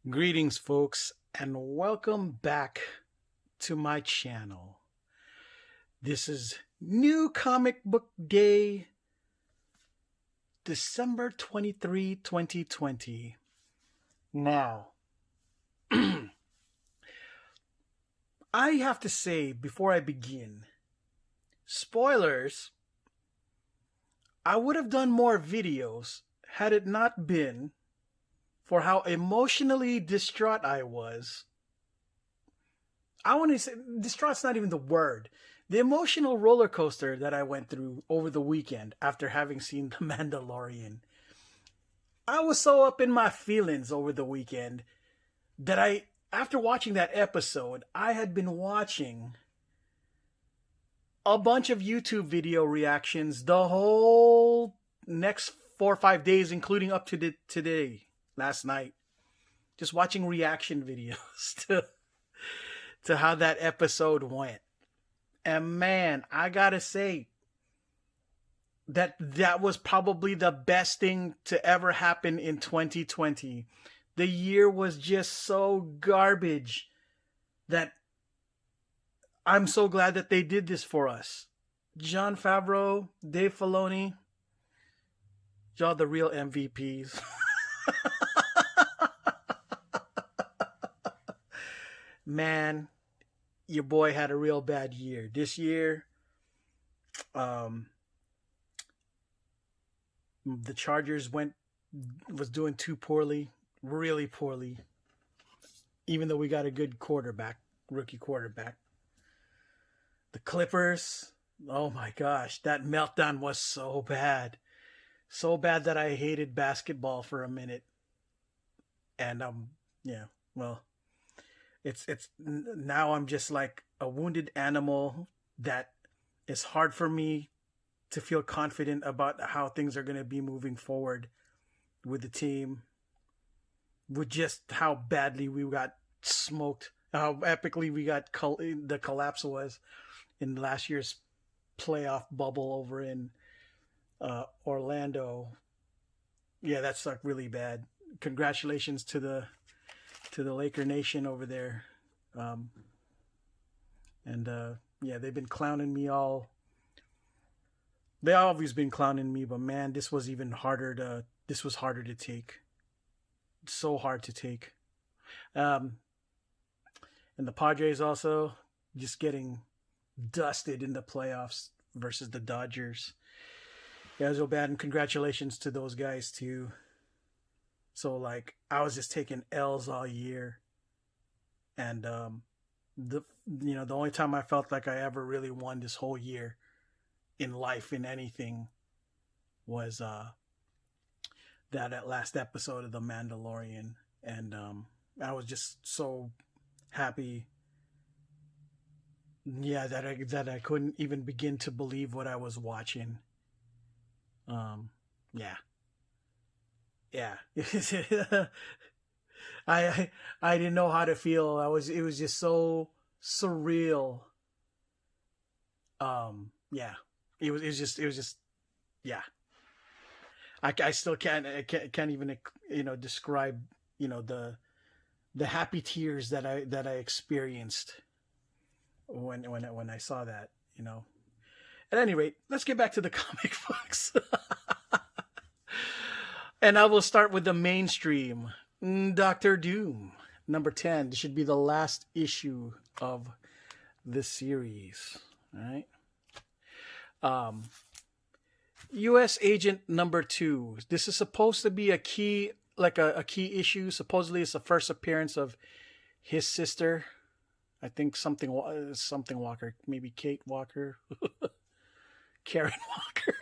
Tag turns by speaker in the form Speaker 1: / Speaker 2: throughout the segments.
Speaker 1: Greetings, folks, and welcome back to my channel. This is New Comic Book Day, December 23, 2020. Now, I have to say before I begin, spoilers, I would have done more videos had it not been for how emotionally distraught I was. I want to say distraught's not even the word. The emotional roller coaster that I went through over the weekend after having seen The Mandalorian. I was so up in my feelings over the weekend that after watching that episode, I had been watching a bunch of YouTube video reactions the whole next 4 or 5 days, including up to today, last night. Just watching reaction videos to how that episode went. And man, I gotta say that was probably the best thing to ever happen in 2020. The year was just so garbage that I'm so glad that they did this for us. Jon Favreau, Dave Filoni, y'all the real MVPs. Man, your boy had a real bad year. This year, the Chargers was doing too poorly, really poorly. Even though we got a good rookie quarterback. The Clippers, oh my gosh, that meltdown was so bad. So bad that I hated basketball for a minute. And yeah, well, it's now I'm just like a wounded animal that it's hard for me to feel confident about how things are going to be moving forward with the team, with just how badly we got smoked, how epically we got the collapse was in last year's playoff bubble over in Orlando. Yeah, that's like really bad. Congratulations to the Laker Nation over there. Yeah, they've been clowning me all. They always been clowning me, but man, this was harder to take. So hard to take. And the Padres also just getting dusted in the playoffs versus the Dodgers. Yeah, it was so bad, and congratulations to those guys too. So like I was just taking L's all year, and the only time I felt like I ever really won this whole year in life in anything was that last episode of The Mandalorian, and I was just so happy. Yeah, that I couldn't even begin to believe what I was watching. Yeah. Yeah. I didn't know how to feel. It was just so surreal. Yeah. It was just yeah. I still can't even describe the happy tears that I experienced when I saw that. At any rate, let's get back to the comic books. And I will start with the mainstream. Doctor Doom, number 10. This should be the last issue of this series. All right. U.S. Agent number 2. This is supposed to be a key issue. Supposedly, it's the first appearance of his sister. I think something Walker, maybe Kate Walker, Karen Walker.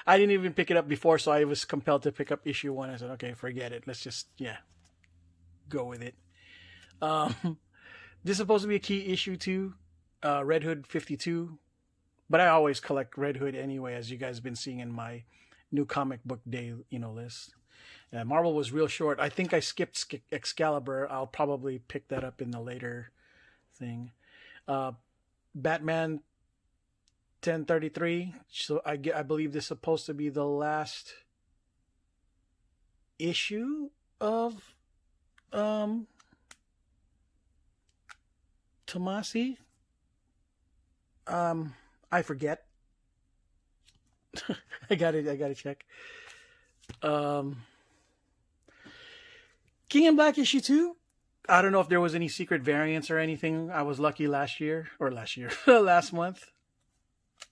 Speaker 1: I didn't even pick it up before, so I was compelled to pick up issue 1. I said, okay, forget it. Let's just go with it. This is supposed to be a key issue too. Red Hood 52. But I always collect Red Hood anyway, as you guys have been seeing in my New Comic Book Day, list. Marvel was real short. I think I skipped Excalibur. I'll probably pick that up in the later thing. Batman 1033. So I believe this is supposed to be the last issue of Tomasi. I forget. I gotta check. King in Black issue 2. I don't know if there was any secret variants or anything. I was lucky last last month.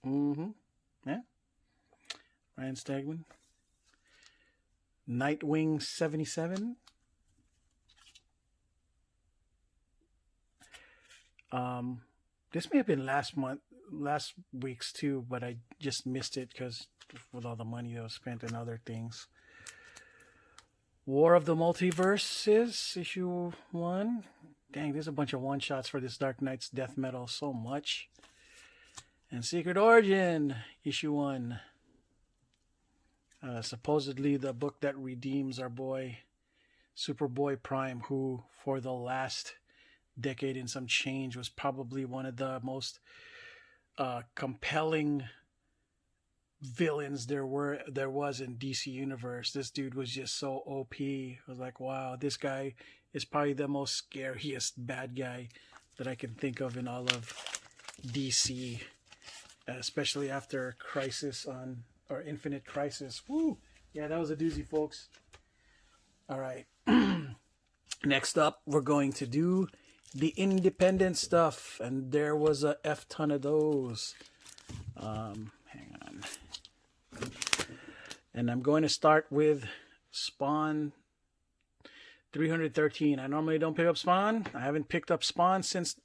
Speaker 1: Yeah. Ryan Stegman. Nightwing 77. This may have been last week's too, but I just missed it because with all the money that was spent on other things. War of the Multiverses, issue 1. Dang, there's a bunch of one-shots for this Dark Knight's Death Metal, so much. And Secret Origin, issue 1. Supposedly the book that redeems our boy, Superboy Prime, who for the last decade and some change was probably one of the most compelling villains there was in DC Universe. This dude was just so OP. I was like, wow, this guy is probably the most scariest bad guy that I can think of in all of DC, especially after Infinite Crisis. Woo! Yeah, that was a doozy, folks. All right. Next up, we're going to do the independent stuff, and there was a F ton of those. Hang on. And I'm going to start with Spawn 313. I normally don't pick up Spawn. I haven't picked up Spawn since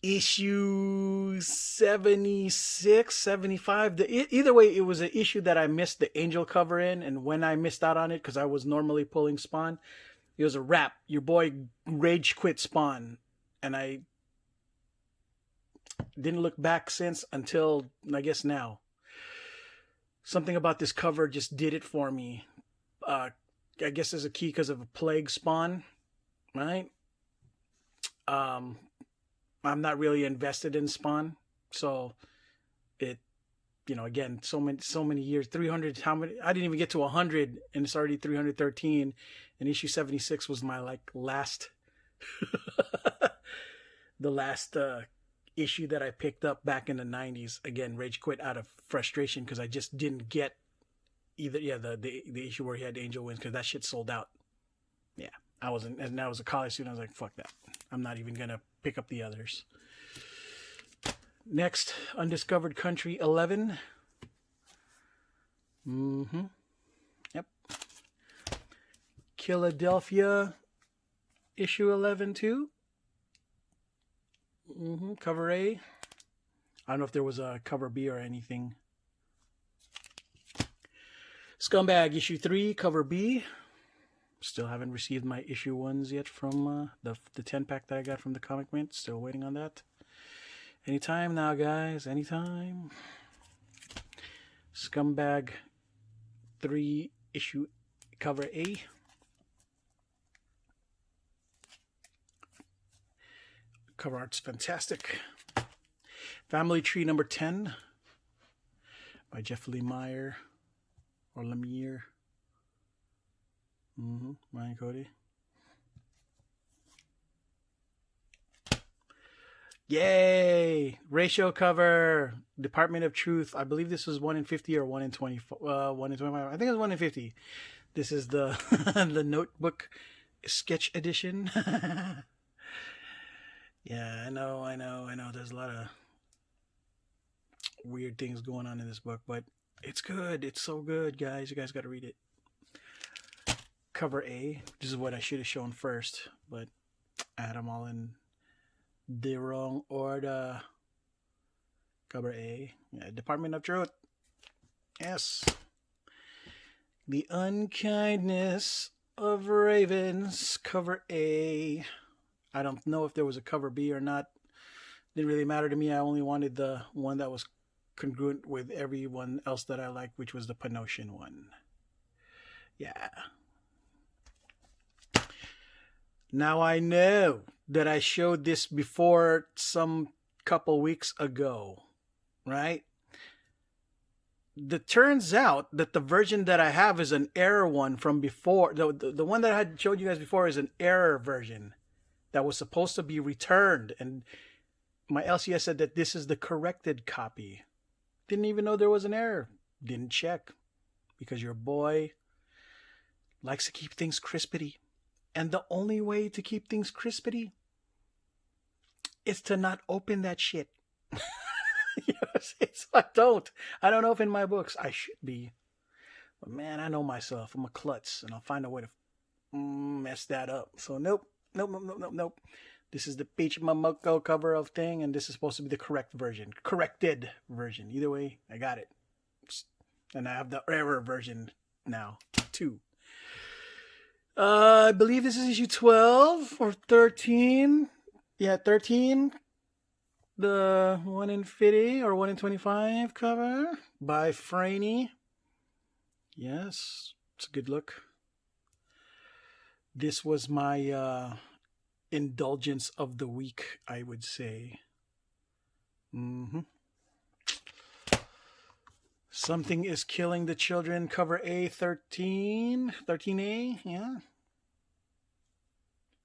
Speaker 1: issue 76, 75. Either way, it was an issue that I missed the Angel cover in, and when I missed out on it, because I was normally pulling Spawn, it was a wrap. Your boy rage quit Spawn, and I didn't look back since until, I guess, now. Something about this cover just did it for me. I guess there's a key because of a Plague Spawn, right? I'm not really invested in Spawn, so it, again, so many years, 300. How many? I didn't even get to 100, and it's already 313. And issue 76 was my last, the last issue that I picked up back in the 90s. Again, rage quit out of frustration because I just didn't get either. Yeah, the issue where he had Angel Wings, because that shit sold out. Yeah, I wasn't, and I was a college student. I was like, fuck that. I'm not even gonna pick up the others. Next, Undiscovered Country 11. Yep. Philadelphia issue 11 too. Cover A. I don't know if there was a cover B or anything. Scumbag issue 3, cover B. Still haven't received my issue 1s yet from the 10-pack that I got from the Comic Mint. Still waiting on that. Anytime now, guys. Anytime. Scumbag 3 issue cover A. Cover art's fantastic. Family Tree number 10 by Jeff Lemire or Lemire. Ryan Cody. Yay! Ratio cover. Department of Truth. I believe this was 1 in 50 or 1 in 20. 1 in 25. I think it was 1 in 50. This is the the notebook sketch edition. Yeah, I know. There's a lot of weird things going on in this book, but it's good. It's so good, guys. You guys got to read it. Cover A. This is what I should have shown first, but I had them all in the wrong order. Cover A. Yeah, Department of Truth. Yes. The Unkindness of Ravens. Cover A. I don't know if there was a cover B or not. Didn't really matter to me. I only wanted the one that was congruent with everyone else that I liked, which was the Penosian one. Yeah. Now I know that I showed this before some couple weeks ago, right? the turns out that the version that I have is an error one from before. The one that I had showed you guys before is an error version that was supposed to be returned, and my LCS said that this is the corrected copy. Didn't even know there was an error. Didn't check, because your boy likes to keep things crispity, and the only way to keep things crispity is to not open that shit. I don't know if in my books I should be, but man, I know myself. I'm a klutz, and I'll find a way to mess that up. So nope. This is the Peach Momoko cover of thing, and this is supposed to be the corrected version. Either way, I got it, and I have the error version now too. I believe this is issue 12 or 13. Yeah, 13. The 1 in 50 or 1 in 25 cover by Franey. Yes, it's a good look. This was my indulgence of the week, I would say. Something is Killing the Children, cover A13. 13A, yeah.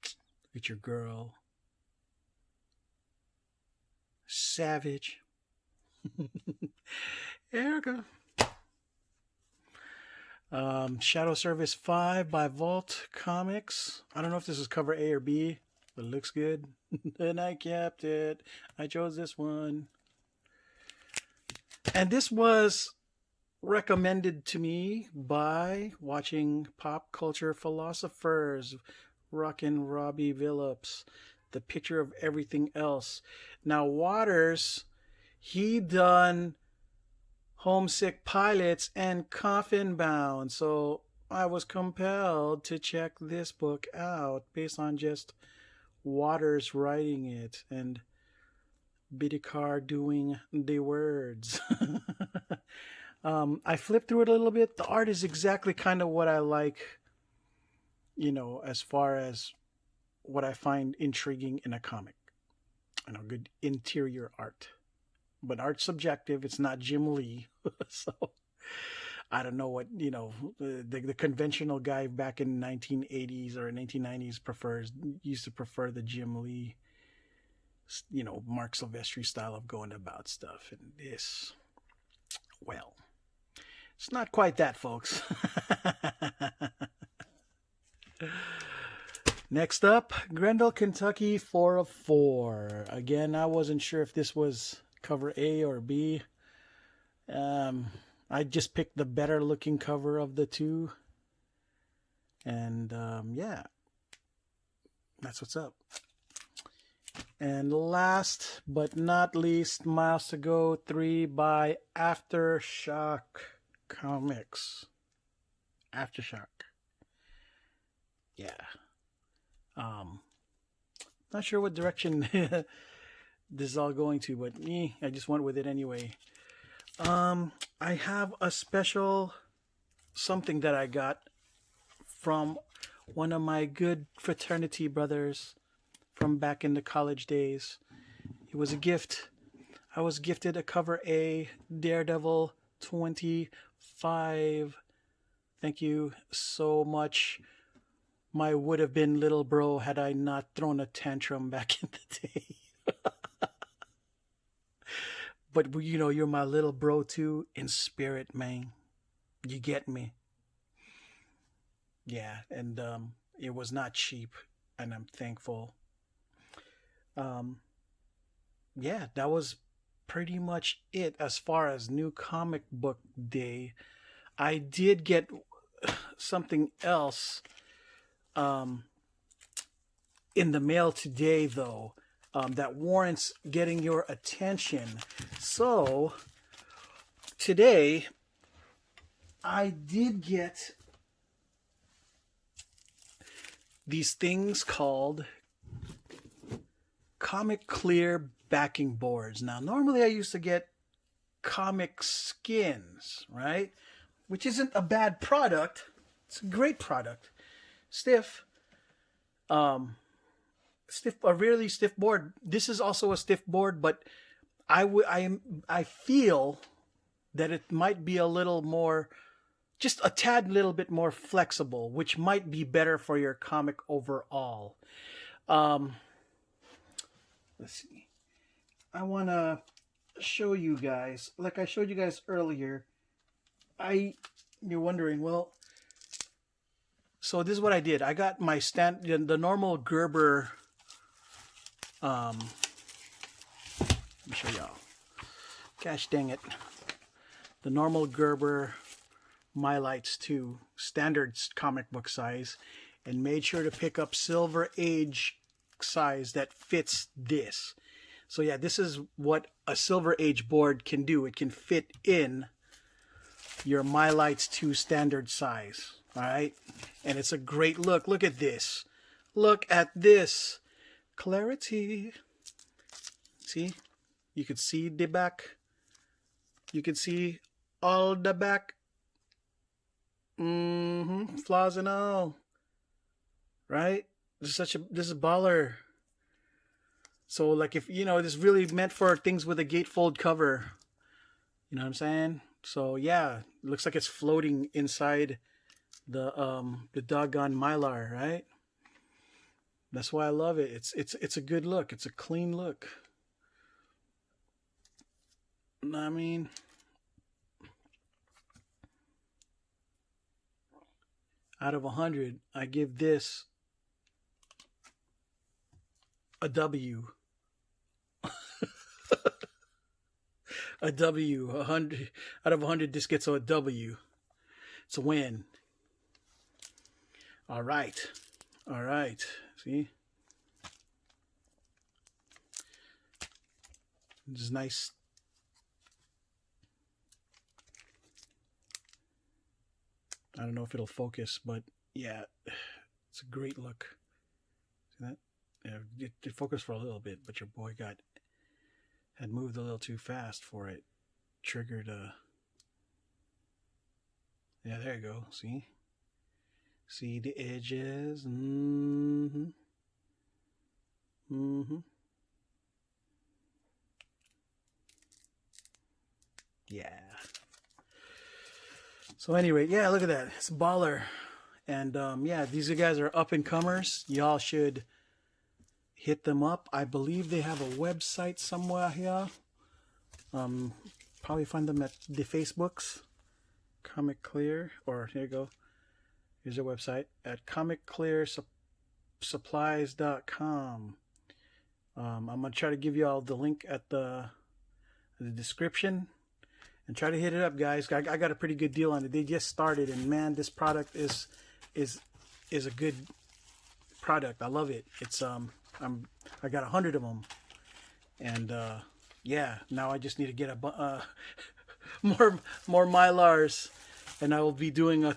Speaker 1: Look at your girl. Savage. Erica. Shadow Service 5 by Vault Comics. I don't know if this is cover A or B, but it looks good. And I kept it. I chose this one. And this was recommended to me by watching Pop Culture Philosophers, rockin' Robbie Phillips, The Picture of Everything Else. Now, Waters, he done Homesick Pilots and Coffin Bound, so I was compelled to check this book out based on just Waters writing it and Bidikar doing the words. I flipped through it a little bit. The art is exactly kind of what I like, as far as what I find intriguing in a comic. Good interior art. But art's subjective. It's not Jim Lee. So I don't know what, the conventional guy back in 1980s or 1990s used to prefer the Jim Lee, Mark Silvestri style of going about stuff. And this, well, it's not quite that, folks. Next up, Grendel, Kentucky 4 of 4. Again, I wasn't sure if this was cover A or B. I just picked the better looking cover of the two. And yeah, that's what's up. And last but not least, Miles to Go 3 by Aftershock Comics. Aftershock. Yeah. Not sure what direction this is all going to, but I just went with it anyway. I have a special something that I got from one of my good fraternity brothers from back in the college days. It was a gift. I was gifted a cover A Daredevil 25. Thank you so much. My would have been little bro had I not thrown a tantrum back in the day. But you're my little bro too in spirit, man. You get me? Yeah, and it was not cheap, and I'm thankful. Yeah, that was pretty much it as far as new comic book day. I did get something else in the mail today, though, that warrants getting your attention. So today I did get these things called Comic Clear backing boards. Now, normally I used to get comic skins, right? Which isn't a bad product. It's a great product. Stiff. A really stiff board. This is also a stiff board, but I feel that it might be a little more, just a tad little bit more flexible, which might be better for your comic overall. Um, let's see. I want to show you guys, like I showed you guys earlier. You're wondering, well, so this is what I did. I got my the normal Gerber. Let me show y'all. Gosh dang it. The normal Gerber Mylights 2 standard comic book size, and made sure to pick up Silver Age size that fits this. So yeah, this is what a Silver Age board can do. It can fit in your Mylights 2 standard size. All right, and it's a great look. Look at this. Look at this clarity. See, you can see the back. You can see all the back. Flaws and all. Right? This is baller. So like, if you know, this is really meant for things with a gatefold cover. You know what I'm saying? So yeah, it looks like it's floating inside the doggone Mylar, right? That's why I love it. It's a good look. It's a clean look. I mean, out of 100, I give this a W. A W. 100 out of 100. This gets a W. It's a win. All right. All right. See? This is nice. I don't know if it'll focus, but yeah, it's a great look. See that? Yeah, it focused for a little bit, but your boy had moved a little too fast for it. Triggered yeah, there you go. See? See the edges? Yeah. So anyway, yeah, look at that. It's baller. And yeah, these guys are up and comers. Y'all should hit them up. I believe they have a website somewhere here. Probably find them at the Facebooks. Comic Clear, or here you go. Here's their website at comicclearsupplies.com. I'm gonna try to give you all the link at the description, and try to hit it up, guys. I got a pretty good deal on it. They just started, and man, this product is a good product. I love it. It's I got 100 of them, and yeah, now I just need to get a more Mylars, and I will be doing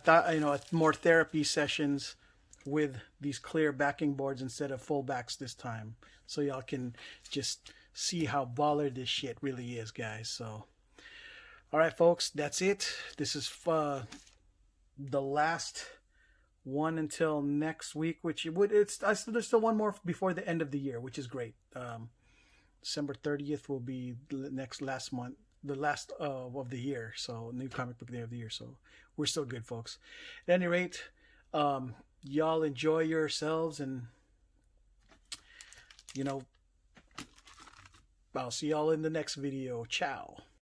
Speaker 1: more therapy sessions with these clear backing boards instead of full backs this time, so y'all can just see how baller this shit really is, guys. So all right, folks, that's it. This is the last one until next week, which there's still one more before the end of the year, which is great. December 30th will be the last month, the last of the year. So new comic book day of the year. So we're still good, folks. At any rate, y'all enjoy yourselves, and I'll see y'all in the next video. Ciao.